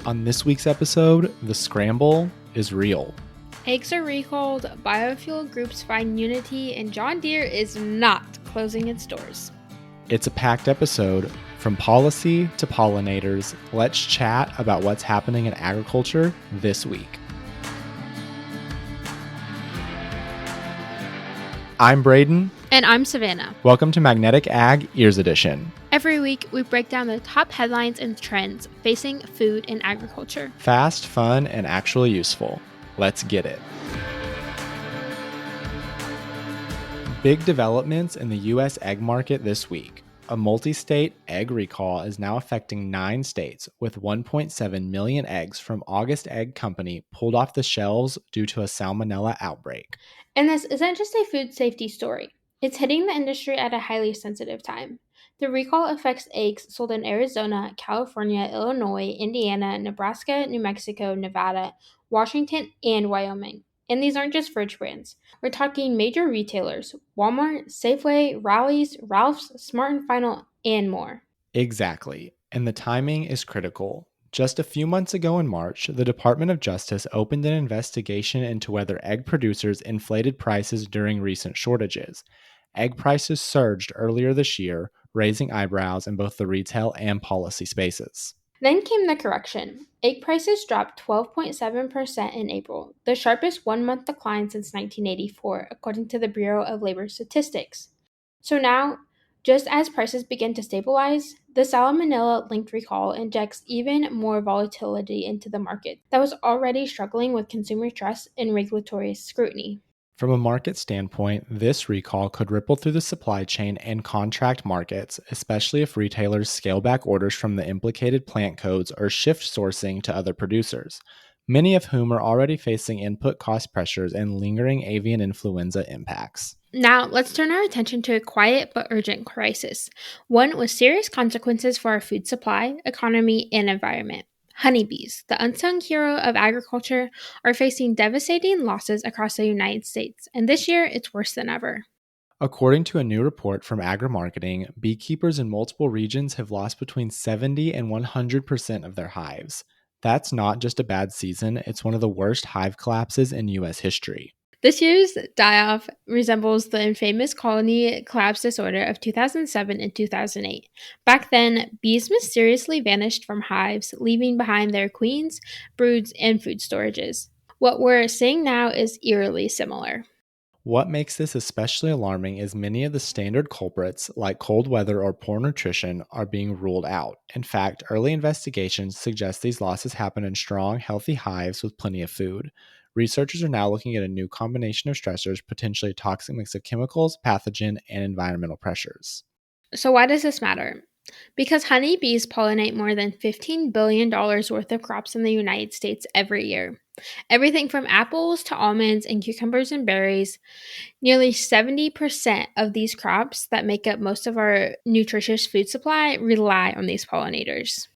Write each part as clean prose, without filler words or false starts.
On this week's episode, the scramble is real. Eggs are recalled, biofuel groups find unity, and John Deere is not closing its doors. It's a packed episode. From policy to pollinators, let's chat about what's happening in agriculture this week. I'm Braeden. And I'm Savannah. Welcome to Magnetic Ag Ears Edition. Every week, we break down the top headlines and trends facing food and agriculture. Fast, fun, and actually useful. Let's get it. Big developments in the U.S. egg market this week. A multi-state egg recall is now affecting 9 states, with 1.7 million eggs from August Egg Company pulled off the shelves due to a salmonella outbreak. And this isn't just a food safety story. It's hitting the industry at a highly sensitive time. The recall affects eggs sold in Arizona, California, Illinois, Indiana, Nebraska, New Mexico, Nevada, Washington, and Wyoming. And these aren't just fridge brands. We're talking major retailers: Walmart, Safeway, Rally's, Ralph's, Smart & Final, and more. Exactly. And the timing is critical. Just a few months ago in March, the Department of Justice opened an investigation into whether egg producers inflated prices during recent shortages. Egg prices surged earlier this year, raising eyebrows in both the retail and policy spaces. Then came the correction. Egg prices dropped 12.7% in April, the sharpest one-month decline since 1984, according to the Bureau of Labor Statistics. So now, just as prices begin to stabilize, the salmonella-linked recall injects even more volatility into the market that was already struggling with consumer trust and regulatory scrutiny. From a market standpoint, this recall could ripple through the supply chain and contract markets, especially if retailers scale back orders from the implicated plant codes or shift sourcing to other producers, many of whom are already facing input cost pressures and lingering avian influenza impacts. Now, let's turn our attention to a quiet but urgent crisis, one with serious consequences for our food supply, economy, and environment. Honeybees, the unsung hero of agriculture, are facing devastating losses across the United States, and this year it's worse than ever. According to a new report from Agri-Marketing, beekeepers in multiple regions have lost between 70 and 100% of their hives. That's not just a bad season, it's one of the worst hive collapses in U.S. history. This year's die-off resembles the infamous colony collapse disorder of 2007 and 2008. Back then, bees mysteriously vanished from hives, leaving behind their queens, broods, and food storages. What we're seeing now is eerily similar. What makes this especially alarming is many of the standard culprits, like cold weather or poor nutrition, are being ruled out. In fact, early investigations suggest these losses happen in strong, healthy hives with plenty of food. Researchers are now looking at a new combination of stressors, potentially a toxic mix of chemicals, pathogen, and environmental pressures. So why does this matter? Because honeybees pollinate more than $15 billion worth of crops in the United States every year. Everything from apples to almonds and cucumbers and berries. Nearly 70% of these crops that make up most of our nutritious food supply rely on these pollinators.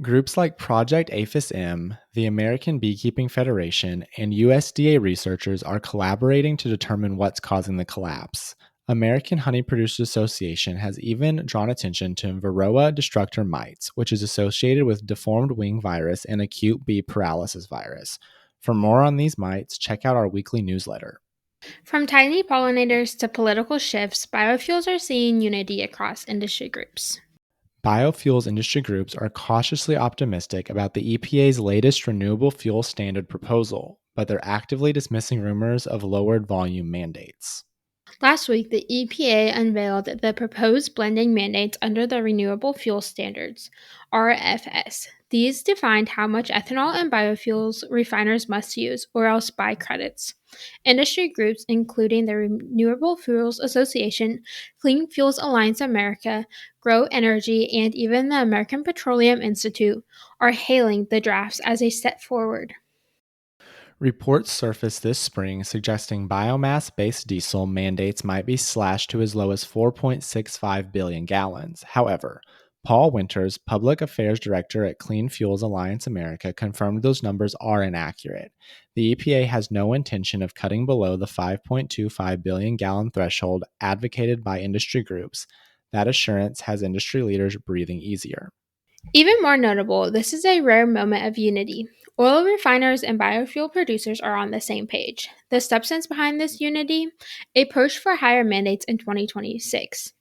Groups like Project APHIS-M, the American Beekeeping Federation, and USDA researchers are collaborating to determine what's causing the collapse. American Honey Producers Association has even drawn attention to Varroa destructor mites, which is associated with deformed wing virus and acute bee paralysis virus. For more on these mites, check out our weekly newsletter. From tiny pollinators to political shifts, biofuels are seeing unity across industry groups. Biofuels industry groups are cautiously optimistic about the EPA's latest renewable fuel standard proposal, but they're actively dismissing rumors of lowered volume mandates. Last week, the EPA unveiled the proposed blending mandates under the Renewable Fuel Standards, RFS. These defined how much ethanol and biofuels refiners must use, or else buy credits. Industry groups, including the Renewable Fuels Association, Clean Fuels Alliance America, Grow Energy, and even the American Petroleum Institute, are hailing the drafts as a step forward. Reports surfaced this spring suggesting biomass-based diesel mandates might be slashed to as low as 4.65 billion gallons. However, Paul Winters, Public Affairs Director at Clean Fuels Alliance America, confirmed those numbers are inaccurate. The EPA has no intention of cutting below the 5.25 billion gallon threshold advocated by industry groups. That assurance has industry leaders breathing easier. Even more notable, this is a rare moment of unity. Oil refiners and biofuel producers are on the same page. The substance behind this unity? A push for higher mandates in 2026.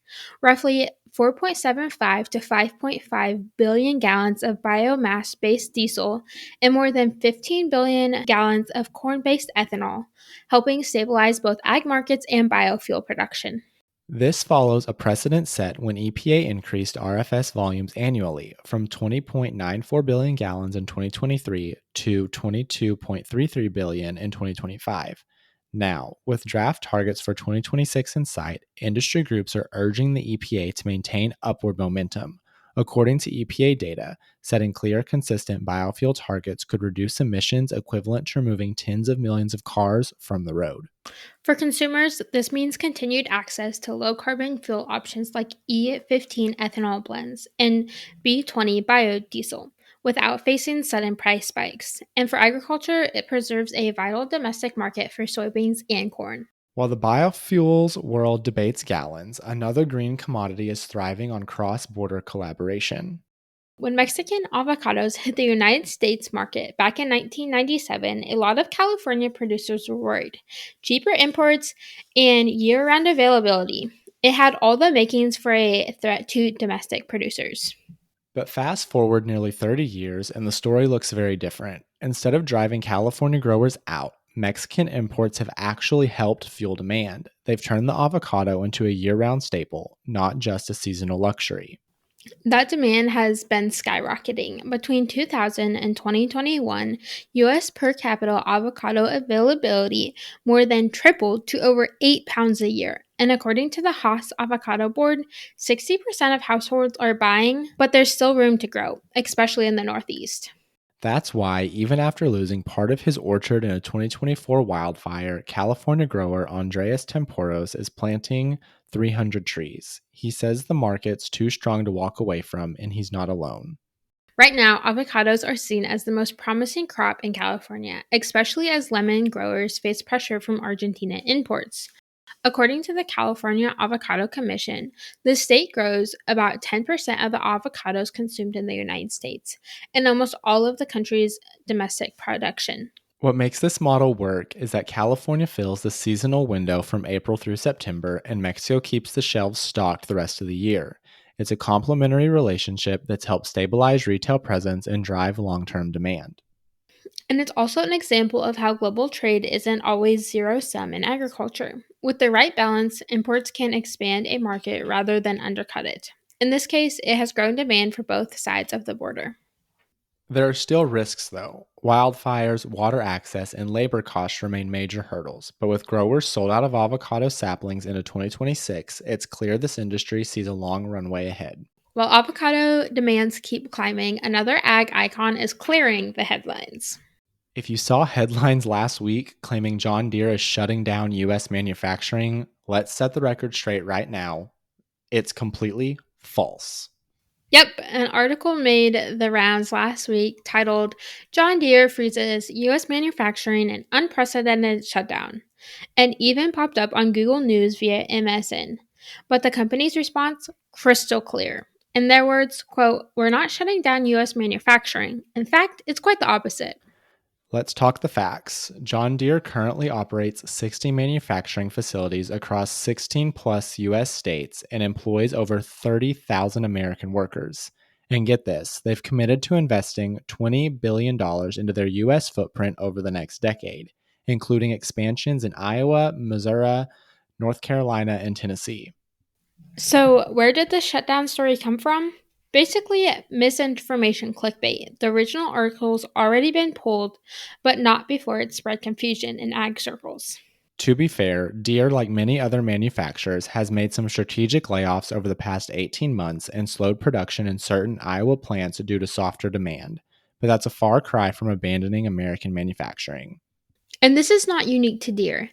Roughly 4.75 to 5.5 billion gallons of biomass based diesel and more than 15 billion gallons of corn based ethanol, helping stabilize both ag markets and biofuel production. This follows a precedent set when EPA increased RFS volumes annually from 20.94 billion gallons in 2023 to 22.33 billion in 2025. Now, with draft targets for 2026 in sight, industry groups are urging the EPA to maintain upward momentum. According to EPA data, setting clear, consistent biofuel targets could reduce emissions equivalent to removing tens of millions of cars from the road. For consumers, this means continued access to low carbon fuel options like E15 ethanol blends and B20 biodiesel without facing sudden price spikes. And for agriculture, it preserves a vital domestic market for soybeans and corn. While the biofuels world debates gallons, another green commodity is thriving on cross border collaboration. When Mexican avocados hit the United States market back in 1997, a lot of California producers were worried. Cheaper imports and year round availability. It had all the makings for a threat to domestic producers. But fast forward nearly 30 years, and the story looks very different. Instead of driving California growers out, Mexican imports have actually helped fuel demand. They've turned the avocado into a year round staple, not just a seasonal luxury. That demand has been skyrocketing. Between 2000 and 2021, US per capita avocado availability more than tripled to over 8 pounds a year. And according to the Haas Avocado Board, 60% of households are buying, but there's still room to grow, especially in the Northeast. That's why, even after losing part of his orchard in a 2024 wildfire, California grower Andres Temporos is planting 300 trees. He says the market's too strong to walk away from, and he's not alone. Right now, avocados are seen as the most promising crop in California, especially as lemon growers face pressure from Argentina imports. According to the California Avocado Commission, the state grows about 10% of the avocados consumed in the United States and almost all of the country's domestic production. What makes this model work is that California fills the seasonal window from April through September, and Mexico keeps the shelves stocked the rest of the year. It's a complementary relationship that's helped stabilize retail presence and drive long term demand. And it's also an example of how global trade isn't always zero sum in agriculture. With the right balance, imports can expand a market rather than undercut it. In this case, it has grown demand for both sides of the border. There are still risks, though. Wildfires, water access, and labor costs remain major hurdles. But with growers sold out of avocado saplings into 2026, it's clear this industry sees a long runway ahead. While avocado demands keep climbing, another ag icon is clearing the headlines. If you saw headlines last week claiming John Deere is shutting down U.S. manufacturing, let's set the record straight right now. It's completely false. Yep, an article made the rounds last week titled John Deere Freezes U.S. Manufacturing in Unprecedented Shutdown, and even popped up on Google News via MSN. But the company's response, crystal clear. In their words, quote, "We're not shutting down U.S. manufacturing. In fact, it's quite the opposite." Let's talk the facts. John Deere currently operates 60 manufacturing facilities across 16 plus US states and employs over 30,000 American workers. And get this, they've committed to investing $20 billion into their US footprint over the next decade, including expansions in Iowa, Missouri, North Carolina, and Tennessee. So, where did the shutdown story come from? Basically, misinformation clickbait. The original article's already been pulled, but not before it spread confusion in ag circles. To be fair, Deere, like many other manufacturers, has made some strategic layoffs over the past 18 months and slowed production in certain Iowa plants due to softer demand. But that's a far cry from abandoning American manufacturing. And this is not unique to Deere.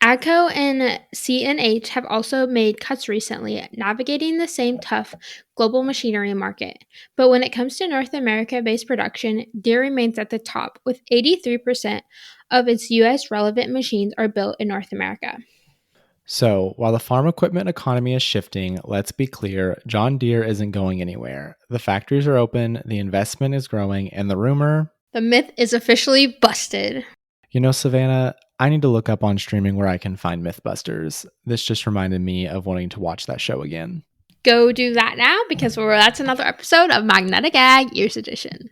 AGCO and CNH have also made cuts recently, navigating the same tough global machinery market. But when it comes to North America based production, Deere remains at the top, with 83% of its US relevant machines are built in North America. So, while the farm equipment economy is shifting, let's be clear, John Deere isn't going anywhere. The factories are open, the investment is growing, and the rumor, The myth is officially busted. Savannah, I need to look up on streaming where I can find Mythbusters. This just reminded me of wanting to watch that show again. Go do that now because that's another episode of Magnetic Ag Years Edition.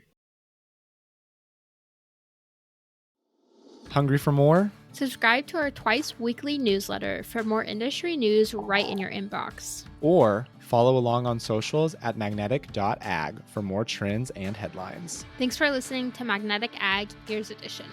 Hungry for more? Subscribe to our twice weekly newsletter for more industry news right in your inbox. Or follow along on socials at magnetic.ag for more trends and headlines. Thanks for listening to Magnetic Ag Years Edition.